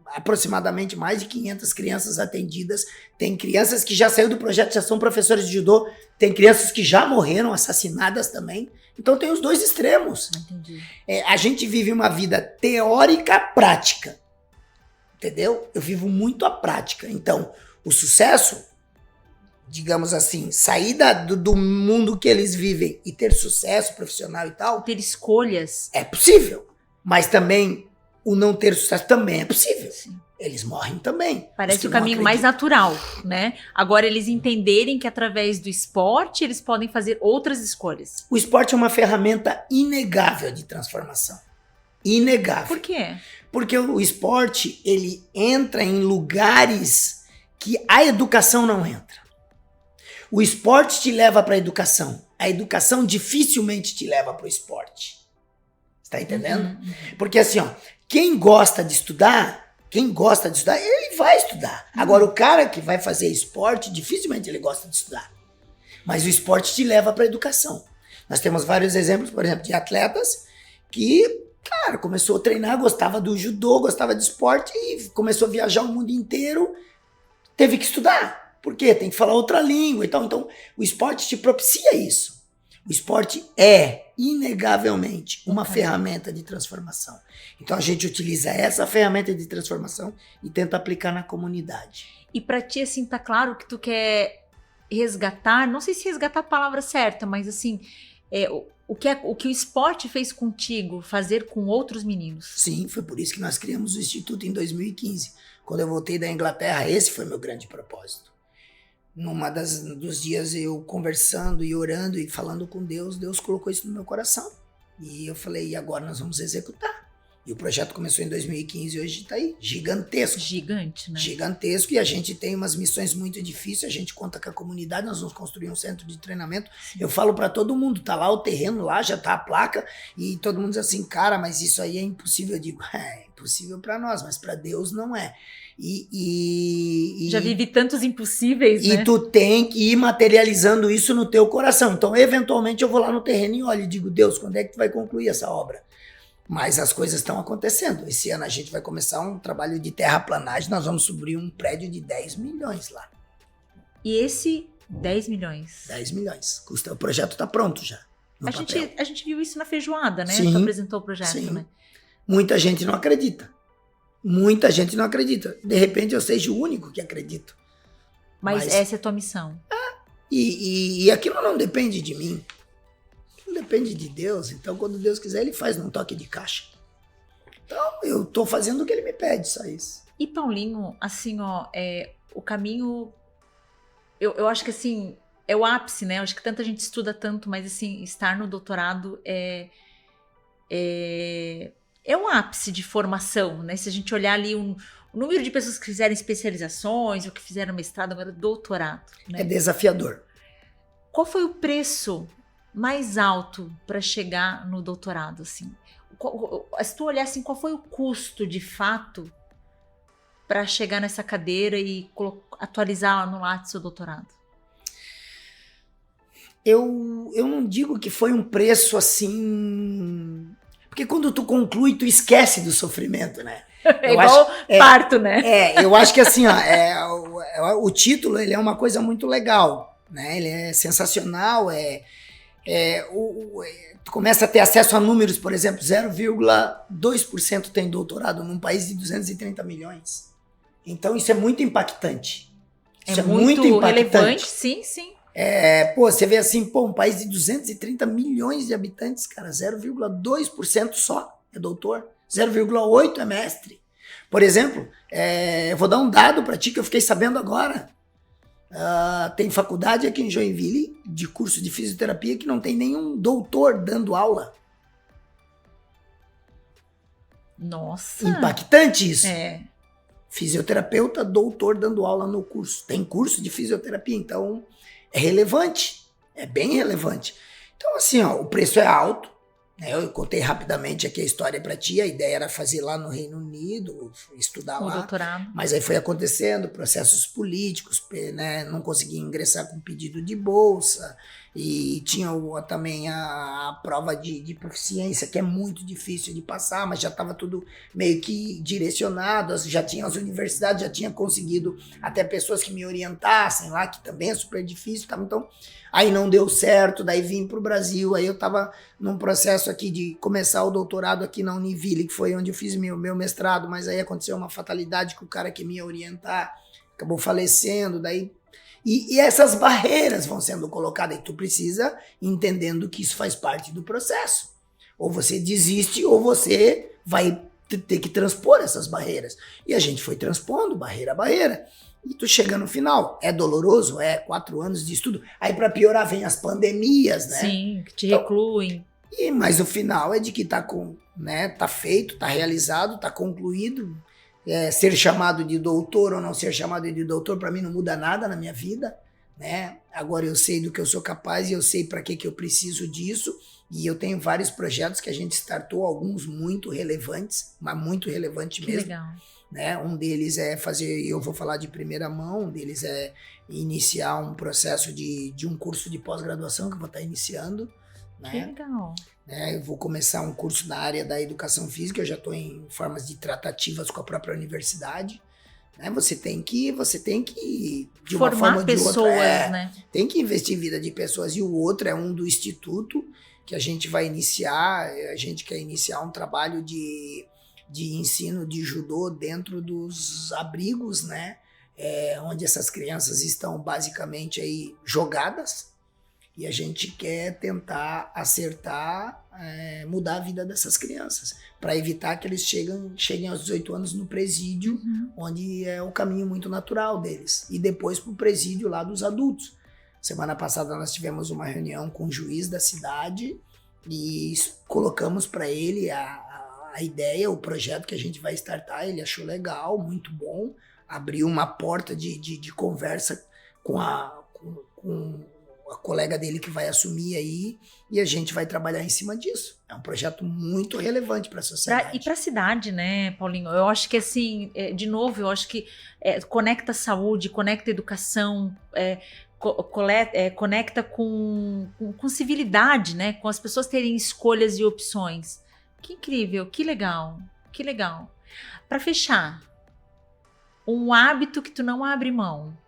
Speaker 2: aproximadamente mais de 500 crianças atendidas, tem crianças que já saíram do projeto, já são professores de judô, tem crianças que já morreram assassinadas também, então tem os dois extremos.
Speaker 1: Entendi.
Speaker 2: A gente vive uma vida teórica prática. Entendeu? Eu vivo muito a prática. Então, o sucesso, digamos assim, sair do mundo que eles vivem e ter sucesso profissional e tal...
Speaker 1: Ter escolhas.
Speaker 2: É possível. Mas também, o não ter sucesso também é possível.
Speaker 1: Sim.
Speaker 2: Eles morrem também.
Speaker 1: Parece o caminho mais natural, né? Agora, eles entenderem que através do esporte, eles podem fazer outras escolhas.
Speaker 2: O esporte é uma ferramenta inegável de transformação. Inegável.
Speaker 1: Por quê?
Speaker 2: Porque o esporte, ele entra em lugares que a educação não entra. O esporte te leva para a educação dificilmente te leva para o esporte. Está entendendo? Porque assim, quem gosta de estudar, ele vai estudar. Agora, o cara que vai fazer esporte, dificilmente ele gosta de estudar. Mas o esporte te leva para a educação. Nós temos vários exemplos, por exemplo, de atletas que... Cara, começou a treinar, gostava do judô, gostava de esporte e começou a viajar o mundo inteiro, teve que estudar. Por quê? Tem que falar outra língua e tal. Então, o esporte te propicia isso. O esporte é, inegavelmente, uma ferramenta de transformação. Então, a gente utiliza essa ferramenta de transformação e tenta aplicar na comunidade.
Speaker 1: E pra ti, assim, tá claro que tu quer resgatar, não sei se resgatar a palavra certa, mas assim... O que o esporte fez contigo, fazer com outros meninos?
Speaker 2: Sim, foi por isso que nós criamos o Instituto em 2015. Quando eu voltei da Inglaterra, esse foi meu grande propósito. Dos dias eu conversando e orando e falando com Deus, Deus colocou isso no meu coração. E eu falei, e agora nós vamos executar. E o projeto começou em 2015 e hoje está aí, gigantesco.
Speaker 1: Gigante, né?
Speaker 2: Gigantesco, e a gente tem umas missões muito difíceis, a gente conta com a comunidade, nós vamos construir um centro de treinamento. Eu falo para todo mundo, tá lá o terreno, lá já tá a placa, e todo mundo diz assim, cara, mas isso aí é impossível. Eu digo, é impossível para nós, mas para Deus não é.
Speaker 1: Já vivi tantos impossíveis, né?
Speaker 2: E tu tem que ir materializando isso no teu coração. Então, eventualmente, eu vou lá no terreno e olho e digo, Deus, quando é que tu vai concluir essa obra? Mas as coisas estão acontecendo. Esse ano a gente vai começar um trabalho de terraplanagem. Nós vamos subir um prédio de 10 milhões lá.
Speaker 1: E esse 10 milhões?
Speaker 2: 10 milhões. O projeto está pronto já.
Speaker 1: A gente viu isso na feijoada, né?
Speaker 2: Sim,
Speaker 1: tu apresentou o projeto,
Speaker 2: sim.
Speaker 1: Né?
Speaker 2: Muita gente não acredita. Muita gente não acredita. De repente eu seja o único que acredito.
Speaker 1: Mas essa é a tua missão.
Speaker 2: E aquilo não depende de mim. Depende de Deus, então quando Deus quiser ele faz num toque de caixa. Então eu tô fazendo o que ele me pede, só isso.
Speaker 1: E Paulinho, assim, o caminho, eu acho que assim, é o ápice, né? Eu acho que tanta gente estuda tanto, mas assim, estar no doutorado é um ápice de formação, né? Se a gente olhar ali o número de pessoas que fizeram especializações, ou que fizeram mestrado, agora doutorado, né?
Speaker 2: É desafiador.
Speaker 1: Qual foi o preço mais alto para chegar no doutorado, assim? Se tu olhar assim, qual foi o custo de fato para chegar nessa cadeira e atualizar no Lattes seu doutorado?
Speaker 2: Eu não digo que foi um preço assim, Porque quando tu conclui, tu esquece do sofrimento, né?
Speaker 1: É igual parto, né?
Speaker 2: Eu acho que assim, ó, o título ele é uma coisa muito legal, né? Ele é sensacional, tu começa a ter acesso a números, por exemplo, 0,2% tem doutorado num país de 230 milhões. Então isso é muito impactante. Isso
Speaker 1: é muito relevante, sim.
Speaker 2: Você vê assim, um país de 230 milhões de habitantes, cara, 0,2% só é doutor, 0,8% é mestre. Por exemplo, eu vou dar um dado para ti que eu fiquei sabendo agora. Tem faculdade aqui em Joinville de curso de fisioterapia que não tem nenhum doutor dando aula.
Speaker 1: Nossa!
Speaker 2: Impactante isso. Fisioterapeuta, doutor dando aula no curso. Tem curso de fisioterapia, então é relevante. É bem relevante. Então, assim, ó, o preço é alto. Eu contei rapidamente aqui a história para ti. A ideia era fazer lá no Reino Unido, estudar lá.
Speaker 1: Doutorado.
Speaker 2: Mas aí foi acontecendo processos políticos, né? Não consegui ingressar com pedido de bolsa. E tinha também a prova de proficiência, que é muito difícil de passar, mas já estava tudo meio que direcionado. Já tinha as universidades, já tinha conseguido até pessoas que me orientassem lá, que também é super difícil. Tá? Então, aí não deu certo, daí vim para o Brasil. Aí eu estava num processo aqui de começar o doutorado aqui na Univille, que foi onde eu fiz meu mestrado, mas aí aconteceu uma fatalidade que o cara que me ia orientar acabou falecendo, daí... E essas barreiras vão sendo colocadas e tu precisa entendendo que isso faz parte do processo. Ou você desiste ou você vai ter que transpor essas barreiras. E a gente foi transpondo barreira a barreira. E tu chega no final. É doloroso? 4 anos de estudo. Aí para piorar vem as pandemias, né?
Speaker 1: Sim, que te recluem.
Speaker 2: Mas o final é de que tá feito, tá realizado, tá concluído. Ser chamado de doutor ou não ser chamado de doutor, para mim não muda nada na minha vida, né? Agora eu sei do que eu sou capaz e eu sei para que eu preciso disso. E eu tenho vários projetos que a gente startou, alguns muito relevantes, mas muito relevante mesmo.
Speaker 1: Legal.
Speaker 2: Né? Um deles é fazer, eu vou falar de primeira mão, um deles é iniciar um processo de um curso de pós-graduação que eu vou estar iniciando. Né?
Speaker 1: Que legal.
Speaker 2: Eu vou começar um curso na área da educação física, eu já estou em formas de tratativas com a própria universidade. Né? Você tem que de
Speaker 1: formar
Speaker 2: uma forma ou de
Speaker 1: pessoas,
Speaker 2: outra,
Speaker 1: né?
Speaker 2: Tem que investir em vida de pessoas. E o outro é um do instituto que a gente vai iniciar. A gente quer iniciar um trabalho de ensino de judô dentro dos abrigos, né? Onde essas crianças estão basicamente aí jogadas. E a gente quer tentar acertar, mudar a vida dessas crianças, para evitar que eles cheguem aos 18 anos no presídio, onde é o caminho muito natural deles, e depois para o presídio lá dos adultos. Semana passada nós tivemos uma reunião com o juiz da cidade e colocamos para ele a ideia, o projeto que a gente vai startar. Ele achou legal, muito bom, abriu uma porta de conversa com a colega dele que vai assumir aí, e a gente vai trabalhar em cima disso. É um projeto muito relevante para a sociedade.
Speaker 1: E para a cidade, né, Paulinho? Eu acho que assim, de novo, eu acho que conecta saúde, conecta educação, conecta com civilidade, né? Com as pessoas terem escolhas e opções. Que incrível, que legal, que legal. Para fechar, um hábito que tu não abre mão.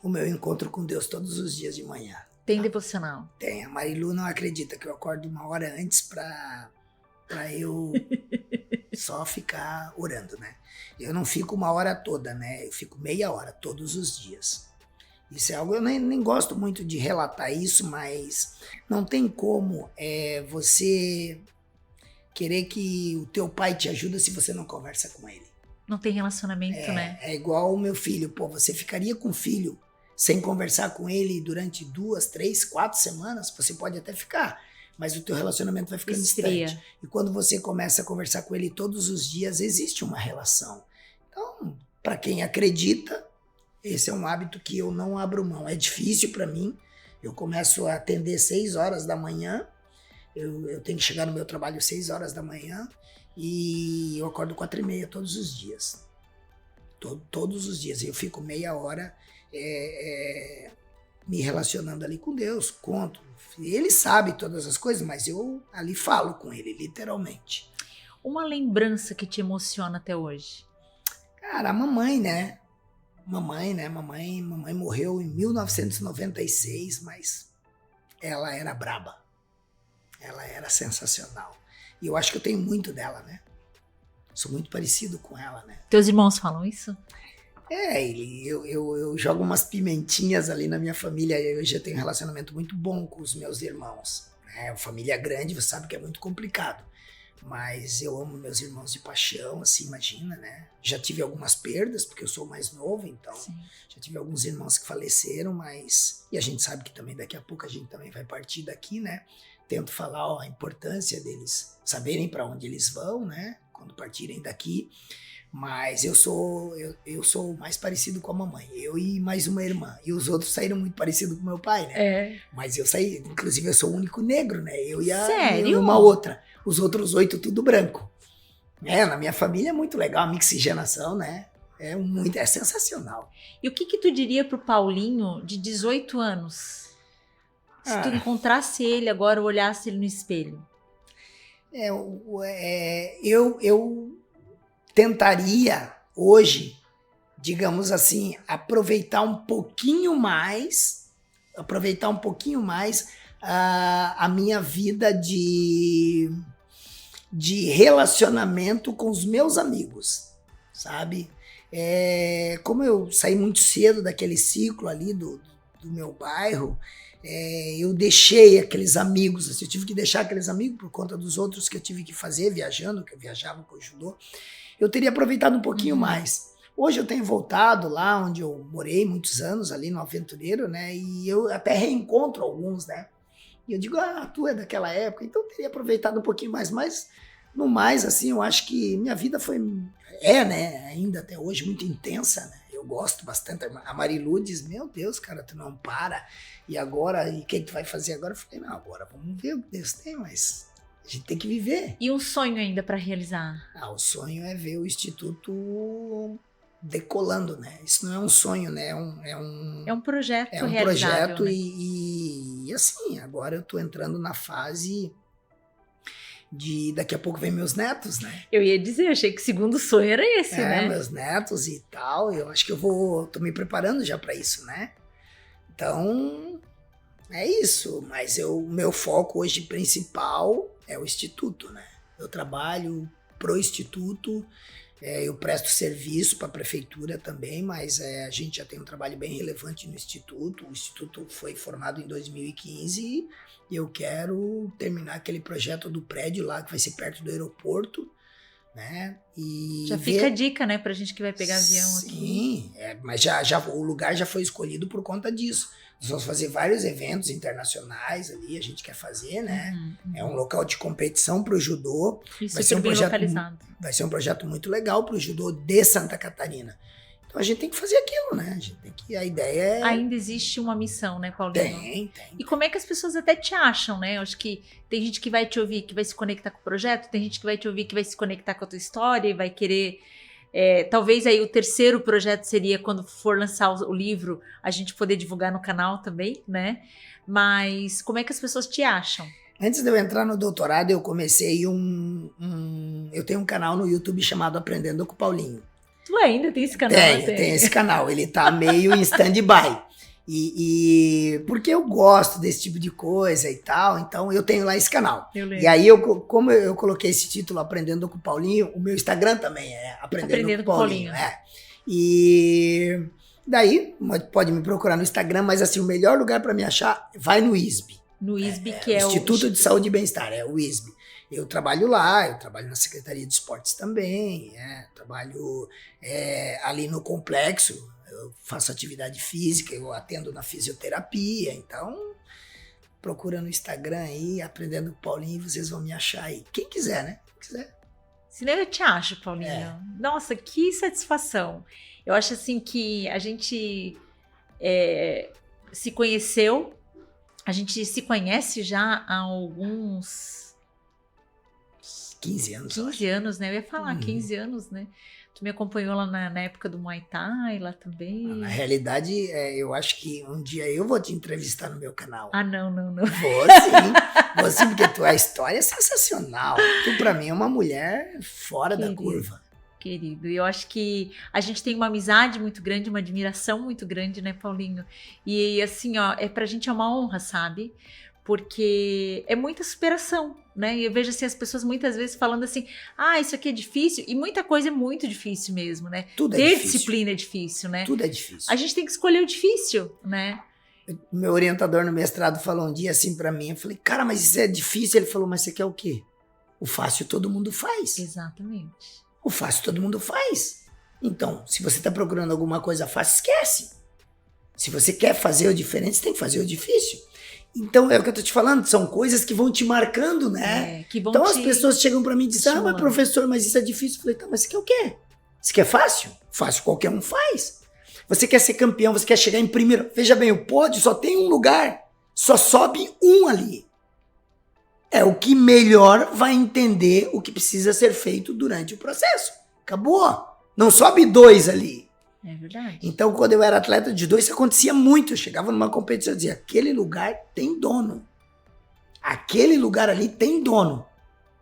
Speaker 2: O meu encontro com Deus todos os dias de manhã.
Speaker 1: Tem devocional?
Speaker 2: Tem. A Marilu não acredita que eu acordo 1 hora antes para eu só ficar orando, né? Eu não fico 1 hora toda, né? Eu fico meia hora todos os dias. Isso é algo, eu nem gosto muito de relatar isso, mas não tem como você querer que o teu pai te ajude se você não conversa com ele.
Speaker 1: Não tem relacionamento, né?
Speaker 2: É igual o meu filho. Você ficaria com o filho sem conversar com ele durante 2, 3, 4 semanas? Você pode até ficar, mas o teu relacionamento vai ficando distante. E quando você começa a conversar com ele todos os dias, existe uma relação. Então, para quem acredita, esse é um hábito que eu não abro mão. É difícil para mim. Eu começo a atender 6 horas da manhã. Eu tenho que chegar no meu trabalho 6 horas da manhã. E eu acordo 4h30 todos os dias. Todos os dias. Eu fico meia hora me relacionando ali com Deus, conto. Ele sabe todas as coisas, mas eu ali falo com ele, literalmente.
Speaker 1: Uma lembrança que te emociona até hoje?
Speaker 2: Cara, a mamãe, né? Mamãe morreu em 1996, mas ela era braba. Ela era sensacional. E eu acho que eu tenho muito dela, né? Sou muito parecido com ela, né?
Speaker 1: Teus irmãos falam isso?
Speaker 2: Eu jogo umas pimentinhas ali na minha família. Eu já tenho um relacionamento muito bom com os meus irmãos. Né? Família grande, você sabe que é muito complicado. Mas eu amo meus irmãos de paixão, assim, imagina, né? Já tive algumas perdas, porque eu sou o mais novo, então
Speaker 1: Sim.
Speaker 2: já tive alguns irmãos que faleceram, mas... E a gente sabe que também daqui a pouco a gente também vai partir daqui, né? Tento falar, ó, a importância deles saberem para onde eles vão, né? Quando partirem daqui. Mas eu sou mais parecido com a mamãe. Eu e mais uma irmã. E os outros saíram muito parecidos com meu pai, né?
Speaker 1: É.
Speaker 2: Mas eu saí, inclusive eu sou o único negro, né? Eu e
Speaker 1: Sério?
Speaker 2: uma outra. Os outros 8 tudo branco. Na minha família é muito legal, a mixigenação, né? É sensacional.
Speaker 1: E o que tu diria pro Paulinho de 18 anos? Se tu encontrasse ele agora, olhasse ele no espelho.
Speaker 2: Eu tentaria hoje, digamos assim, aproveitar um pouquinho mais a minha vida de relacionamento com os meus amigos, sabe? Como eu saí muito cedo daquele ciclo ali do meu bairro, eu deixei aqueles amigos, assim, eu tive que deixar aqueles amigos por conta dos outros que eu tive que fazer viajando, que eu viajava com o judô. Eu teria aproveitado um pouquinho mais. Hoje eu tenho voltado lá onde eu morei muitos anos, ali no Aventureiro, né? E eu até reencontro alguns, né? E eu digo, tu é daquela época, então eu teria aproveitado um pouquinho mais. Mas, no mais, assim, eu acho que minha vida né? Ainda até hoje, muito intensa, né? Eu gosto bastante. A Marilu diz, meu Deus, cara, tu não para. E agora, e o que tu vai fazer agora? Eu falei, não, agora vamos ver o que Deus tem, mas a gente tem que viver.
Speaker 1: E um sonho ainda para realizar?
Speaker 2: O sonho é ver o Instituto decolando, né? Isso não é um sonho, né?
Speaker 1: É um projeto
Speaker 2: realizável. É um projeto, né? E assim, agora eu tô entrando na fase de daqui a pouco vem meus netos, né?
Speaker 1: Eu ia dizer, achei que o segundo sonho era esse, né?
Speaker 2: Meus netos e tal, eu acho que tô me preparando já para isso, né? Então, é isso, mas o meu foco hoje principal é o Instituto, né? Eu trabalho pro Instituto, eu presto serviço para a prefeitura também, mas a gente já tem um trabalho bem relevante no Instituto. O Instituto foi formado em 2015 e eu quero terminar aquele projeto do prédio lá, que vai ser perto do aeroporto, né? E
Speaker 1: já fica a dica, né, pra gente que vai pegar avião aqui.
Speaker 2: Sim, mas o lugar já foi escolhido por conta disso. Nós vamos fazer vários eventos internacionais ali, a gente quer fazer, né? É um local de competição para o judô.
Speaker 1: Isso vai ser um projeto localizado.
Speaker 2: Vai ser um projeto muito legal para o judô de Santa Catarina. Então a gente tem que fazer aquilo, né? A ideia é...
Speaker 1: Ainda existe uma missão, né, Paulinho?
Speaker 2: Tem.
Speaker 1: E como é que as pessoas até te acham, né? Eu acho que tem gente que vai te ouvir, que vai se conectar com o projeto, tem gente que vai te ouvir, que vai se conectar com a tua história e vai querer... talvez aí o terceiro projeto seria quando for lançar o livro, a gente poder divulgar no canal também, né? Mas como é que as pessoas te acham?
Speaker 2: Antes de eu entrar no doutorado, eu comecei eu tenho um canal no YouTube chamado Aprendendo com o Paulinho.
Speaker 1: Tu ainda tem esse canal?
Speaker 2: Tem esse canal, ele tá meio em stand-by. Porque eu gosto desse tipo de coisa e tal, então eu tenho lá esse canal. E aí, como eu coloquei esse título Aprendendo com o Paulinho, o meu Instagram também é Aprendendo com o Paulinho. E daí, pode me procurar no Instagram, mas assim, o melhor lugar para me achar, vai no ISB.
Speaker 1: No ISB, que é o
Speaker 2: Instituto de Saúde e Bem-Estar, o ISB. Eu trabalho lá, eu trabalho na Secretaria de Esportes também, trabalho ali no complexo, eu faço atividade física, eu atendo na fisioterapia, então procura no Instagram aí, Aprendendo com o Paulinho, vocês vão me achar aí. Quem quiser, né?
Speaker 1: Senão eu te acho, Paulinho. Nossa, que satisfação. Eu acho assim que a gente se conheceu, a gente se conhece já há alguns...
Speaker 2: 15 anos.
Speaker 1: 15 anos, né? Eu ia falar 15 anos, né? Tu me acompanhou lá na época do Muay Thai, lá também?
Speaker 2: Na realidade, eu acho que um dia eu vou te entrevistar no meu canal.
Speaker 1: Ah, não.
Speaker 2: Vou sim, porque a história é sensacional. Tu, pra mim, é uma mulher fora da curva.
Speaker 1: Querido, eu acho que a gente tem uma amizade muito grande, uma admiração muito grande, né, Paulinho? E assim, ó, pra gente é uma honra, sabe? Porque é muita superação, né? E eu vejo assim, as pessoas muitas vezes falando assim, isso aqui é difícil, e muita coisa é muito difícil mesmo, né?
Speaker 2: Tudo é
Speaker 1: Ter
Speaker 2: difícil.
Speaker 1: disciplina é difícil, né?
Speaker 2: Tudo é difícil.
Speaker 1: A gente tem que escolher o difícil, né?
Speaker 2: Meu orientador no mestrado falou um dia assim pra mim, eu falei, cara, mas isso é difícil. Ele falou, mas você quer o quê? O fácil todo mundo faz.
Speaker 1: Exatamente.
Speaker 2: O fácil todo mundo faz. Então, se você tá procurando alguma coisa fácil, esquece. Se você quer fazer o diferente, você tem que fazer o difícil. Então, é o que eu tô te falando, são coisas que vão te marcando, né? Então as pessoas chegam pra mim e dizem, mas professor, mas isso é difícil. Eu falei, tá, mas você quer o quê? Você quer fácil? Fácil qualquer um faz. Você quer ser campeão, você quer chegar em primeiro. Veja bem, o pódio só tem um lugar. Só sobe um ali. É o que melhor vai entender o que precisa ser feito durante o processo. Acabou. Não sobe 2 ali.
Speaker 1: É verdade.
Speaker 2: Então, quando eu era atleta de 2, isso acontecia muito. Eu chegava numa competição e dizia, aquele lugar tem dono. Aquele lugar ali tem dono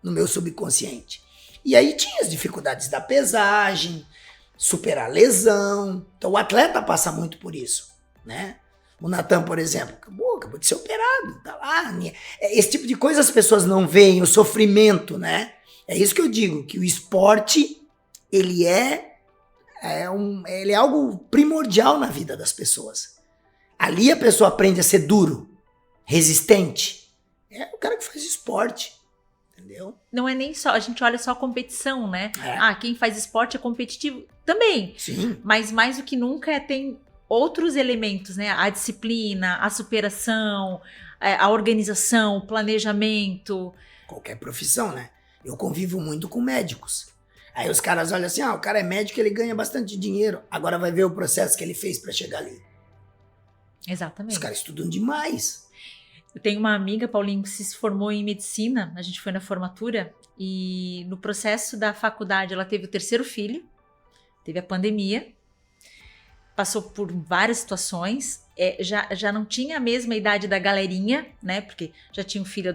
Speaker 2: no meu subconsciente. E aí tinha as dificuldades da pesagem, superar lesão. Então, o atleta passa muito por isso, né? O Natan, por exemplo, acabou de ser operado, tá lá. Esse tipo de coisa as pessoas não veem, o sofrimento, né? É isso que eu digo, que o esporte, ele é algo primordial na vida das pessoas. Ali a pessoa aprende a ser duro, resistente. É o cara que faz esporte, entendeu?
Speaker 1: Não é nem só, a gente olha só a competição, né? Quem faz esporte é competitivo também.
Speaker 2: Sim.
Speaker 1: Mas mais do que nunca tem outros elementos, né? A disciplina, a superação, a organização, o planejamento.
Speaker 2: Qualquer profissão, né? Eu convivo muito com médicos. Aí os caras olham assim, o cara é médico, ele ganha bastante dinheiro. Agora vai ver o processo que ele fez pra chegar ali.
Speaker 1: Exatamente.
Speaker 2: Os caras estudam demais.
Speaker 1: Eu tenho uma amiga, Paulinho, que se formou em medicina. A gente foi na formatura e no processo da faculdade ela teve o 3º filho, teve a pandemia, passou por várias situações, já não tinha a mesma idade da galerinha, né? Porque já tinha um filho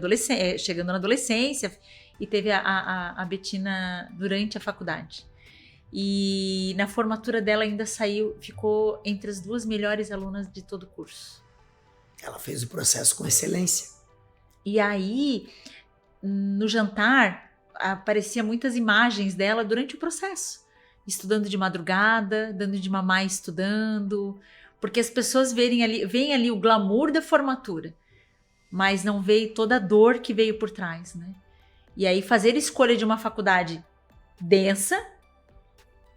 Speaker 1: chegando na adolescência, e teve a Betina durante a faculdade. E na formatura dela ainda ficou entre as 2 melhores alunas de todo o curso.
Speaker 2: Ela fez o processo com excelência.
Speaker 1: E aí, no jantar, apareciam muitas imagens dela durante o processo. Estudando de madrugada, dando de mamar estudando. Porque as pessoas veem ali o glamour da formatura, mas não veem toda a dor que veio por trás, né? E aí fazer escolha de uma faculdade densa,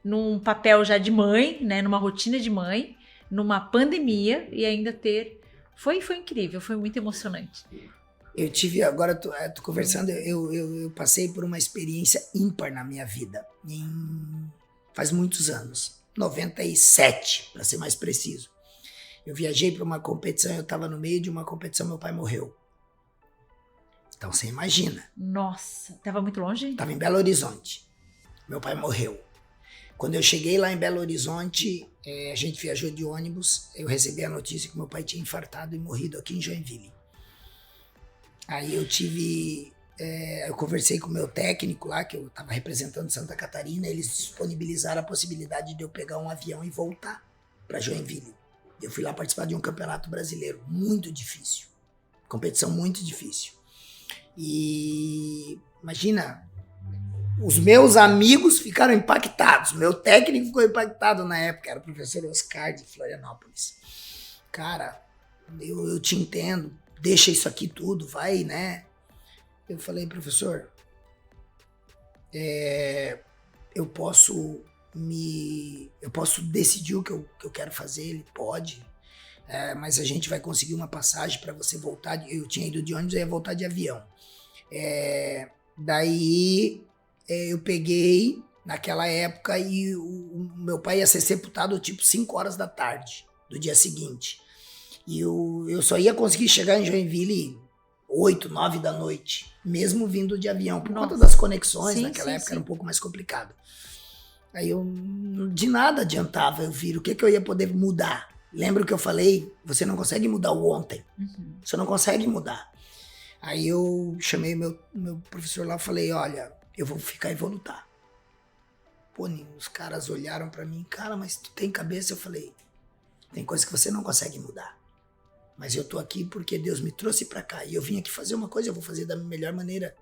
Speaker 1: num papel já de mãe, né? Numa rotina de mãe, numa pandemia e ainda ter... Foi incrível, foi muito emocionante.
Speaker 2: Eu tive, agora tô conversando, eu passei por uma experiência ímpar na minha vida, faz muitos anos, 97, para ser mais preciso. Eu viajei para uma competição, eu estava no meio de uma competição, meu pai morreu. Então você imagina.
Speaker 1: Nossa, estava muito longe?
Speaker 2: Estava em Belo Horizonte, meu pai morreu. Quando eu cheguei lá em Belo Horizonte, a gente viajou de ônibus, eu recebi a notícia que meu pai tinha infartado e morrido aqui em Joinville. Aí eu conversei com o meu técnico lá, que eu estava representando Santa Catarina, eles disponibilizaram a possibilidade de eu pegar um avião e voltar para Joinville. Eu fui lá participar de um campeonato brasileiro, muito difícil, competição muito difícil. E imagina, os meus amigos ficaram impactados, meu técnico ficou impactado na época, era o professor Oscar de Florianópolis. Cara, eu te entendo, deixa isso aqui tudo, vai, né? Eu falei, professor, eu posso decidir o que eu quero fazer, ele pode, mas a gente vai conseguir uma passagem para você voltar. Eu tinha ido de ônibus, eu ia voltar de avião. Daí eu peguei, naquela época, e o meu pai ia ser sepultado tipo 5 horas da tarde do dia seguinte. E eu só ia conseguir chegar em Joinville 8, 9 da noite, mesmo vindo de avião, por conta das conexões, naquela época era um pouco mais complicado. Aí de nada adiantava eu vir, o que eu ia poder mudar? Lembra o que eu falei? Você não consegue mudar o ontem.
Speaker 1: Uhum.
Speaker 2: Você não consegue mudar. Aí eu chamei meu professor lá e falei, olha, eu vou ficar e vou lutar. Pô, os caras olharam pra mim, cara, mas tu tem cabeça? Eu falei, tem coisa que você não consegue mudar. Mas eu tô aqui porque Deus me trouxe pra cá. E eu vim aqui fazer uma coisa, eu vou fazer da melhor maneira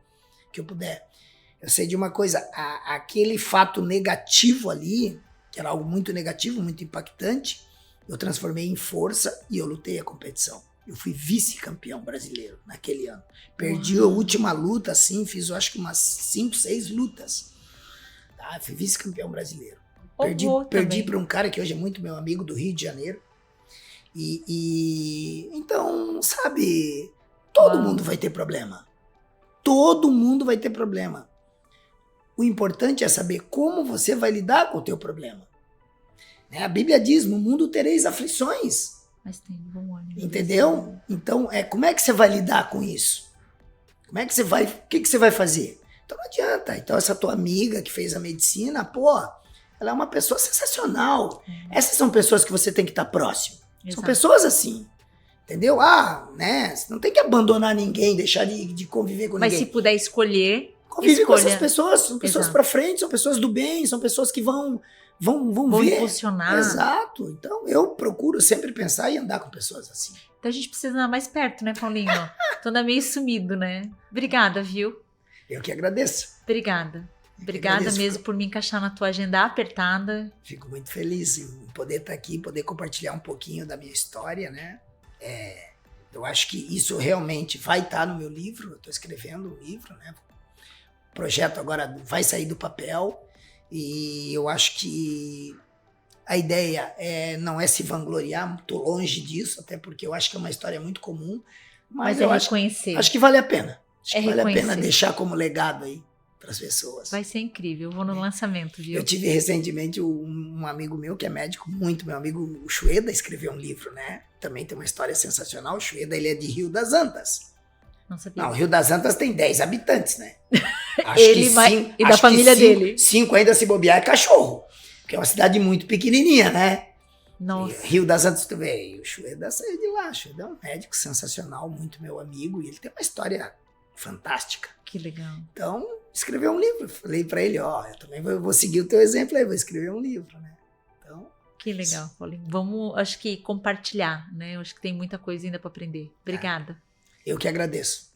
Speaker 2: que eu puder. Eu sei de uma coisa, aquele fato negativo ali, que era algo muito negativo, muito impactante, eu transformei em força e eu lutei a competição. Eu fui vice-campeão brasileiro naquele ano. Perdi a última luta, assim, fiz eu acho que umas 5, 6 lutas. Tá? Fui vice-campeão brasileiro. Perdi para um cara que hoje é muito meu amigo do Rio de Janeiro. Então, sabe, todo mundo vai ter problema. Todo mundo vai ter problema. O importante é saber como você vai lidar com o teu problema. A Bíblia diz, no mundo tereis aflições.
Speaker 1: Mas tem bom ânimo.
Speaker 2: Entendeu? Então, como é que você vai lidar com isso? Como é que você vai, o que você vai fazer? Então não adianta. Então essa tua amiga que fez a medicina, pô, ela é uma pessoa sensacional. Essas são pessoas que você tem que estar próximo.
Speaker 1: Exato.
Speaker 2: São pessoas assim. Entendeu? Né? Você não tem que abandonar ninguém, deixar de conviver com ninguém.
Speaker 1: Mas se puder escolher,
Speaker 2: convive com essas pessoas. São pessoas
Speaker 1: Exato.
Speaker 2: pra frente, são pessoas do bem, são pessoas que vão ver.
Speaker 1: Impulsionar.
Speaker 2: Exato. Então eu procuro sempre pensar e andar com pessoas assim.
Speaker 1: Então a gente precisa andar mais perto, né, Paulinho? Tô andando meio sumido, né? Obrigada, viu?
Speaker 2: Eu que agradeço.
Speaker 1: Obrigada. Obrigada mesmo por me encaixar na tua agenda apertada.
Speaker 2: Fico muito feliz em poder estar aqui, poder compartilhar um pouquinho da minha história, né? Eu acho que isso realmente vai estar no meu livro. Eu estou escrevendo um livro, né? O projeto agora vai sair do papel e eu acho que a ideia não é se vangloriar, estou longe disso, até porque eu acho que é uma história muito comum, mas eu
Speaker 1: reconhecer.
Speaker 2: Acho que vale a pena. Acho que vale a
Speaker 1: reconhecer.
Speaker 2: pena deixar como legado aí para as pessoas.
Speaker 1: Vai ser incrível, eu vou no lançamento, viu?
Speaker 2: Eu tive recentemente um amigo meu que é médico, muito meu amigo, o Chueda, escreveu um livro, né? Também tem uma história sensacional. O Chueda, ele é de Rio das Antas.
Speaker 1: Não sabia.
Speaker 2: Não, Rio das Antas tem 10 habitantes, né?
Speaker 1: E da família dele.
Speaker 2: 5 ainda se bobear é cachorro. Porque é uma cidade muito pequenininha, né?
Speaker 1: Nossa.
Speaker 2: Rio das Antas também. O Chueda saiu de lá. O Chueda é um médico sensacional, muito meu amigo. E ele tem uma história fantástica.
Speaker 1: Que legal.
Speaker 2: Então, escreveu um livro. Falei pra ele, eu também vou seguir o teu exemplo aí, vou escrever um livro, né? Então,
Speaker 1: que legal, Paulinho. Vamos, acho que compartilhar, né? Eu acho que tem muita coisa ainda para aprender. Obrigada.
Speaker 2: Eu que agradeço.